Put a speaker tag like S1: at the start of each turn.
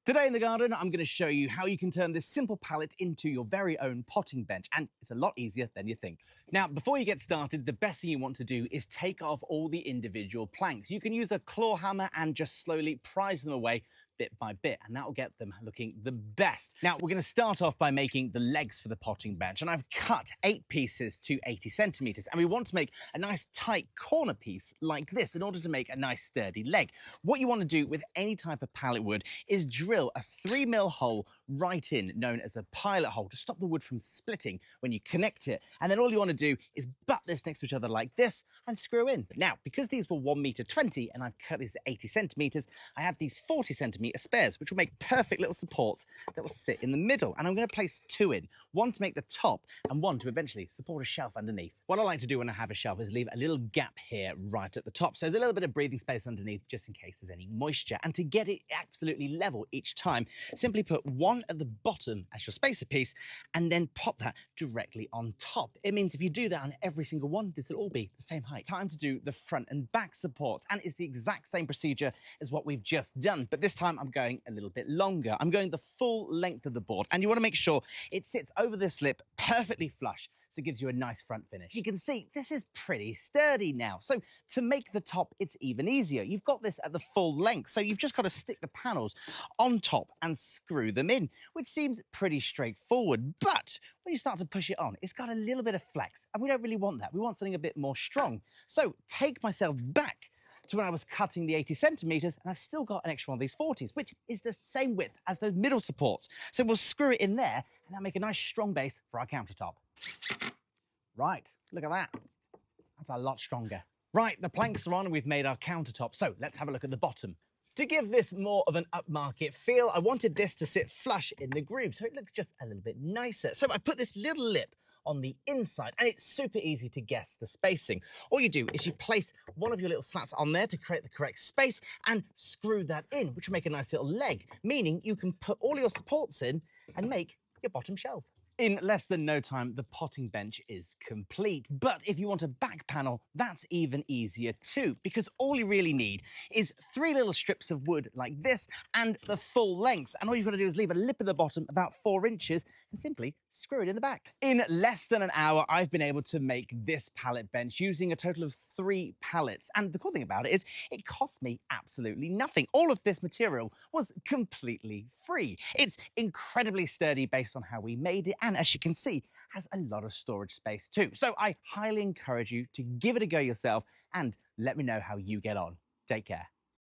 S1: Today in the garden, I'm going to show you how you can turn this simple pallet into your very own potting bench, and it's a lot easier than you think. Now, before you get started, the best thing you want to do is take off all the individual planks. You can use a claw hammer and just slowly prise them away bit by bit, and that will get them looking the best. Now, we're going to start off by making the legs for the potting bench, and I've cut 8 pieces to 80 centimeters, and we want to make a nice tight corner piece like this in order to make a nice sturdy leg. What you want to do with any type of pallet wood is drill a 3mm hole right in, known as a pilot hole, to stop the wood from splitting when you connect it. And then all you want to do is butt this next to each other like this and screw in. Now, because these were 1m20 and I've cut these at 80 centimeters, I have these 40 centimeter spares, which will make perfect little supports that will sit in the middle. And I'm going to place 2 in, one to make the top and one to eventually support a shelf underneath. What I like to do when I have a shelf is leave a little gap here right at the top, so there's a little bit of breathing space underneath just in case there's any moisture. And to get it absolutely level each time, simply put one at the bottom as your spacer piece and then pop that directly on top. It means if you do that on every single one, this will all be the same height. It's time to do the front and back supports, and it's the exact same procedure as what we've just done, but this time I'm going a little bit longer. I'm going the full length of the board, and you want to make sure it sits over this lip perfectly flush, so it gives you a nice front finish. You can see this is pretty sturdy now. So to make the top, it's even easier. You've got this at the full length, so you've just got to stick the panels on top and screw them in, which seems pretty straightforward. But when you start to push it on, it's got a little bit of flex, and we don't really want that. We want something a bit more strong. So take myself back to when I was cutting the 80 centimeters, and I've still got an extra one of these 40s, which is the same width as those middle supports. So we'll screw it in there, and that'll make a nice strong base for our countertop. Right, look at that. That's a lot stronger. Right, the planks are on and we've made our countertop. So let's have a look at the bottom. To give this more of an upmarket feel, I wanted this to sit flush in the groove, so it looks just a little bit nicer. So I put this little lip on the inside, and it's super easy to guess the spacing. All you do is you place one of your little slats on there to create the correct space and screw that in, which will make a nice little leg, meaning you can put all your supports in and make your bottom shelf. In less than no time, the potting bench is complete. But if you want a back panel, that's even easier too, because all you really need is 3 little strips of wood like this and the full length. And all you've got to do is leave a lip at the bottom about 4 inches and simply screw it in the back. In less than an hour, I've been able to make this pallet bench using a total of 3 pallets. And the cool thing about it is it cost me absolutely nothing. All of this material was completely free. It's incredibly sturdy based on how we made it, and as you can see, has a lot of storage space too. So I highly encourage you to give it a go yourself and let me know how you get on. Take care.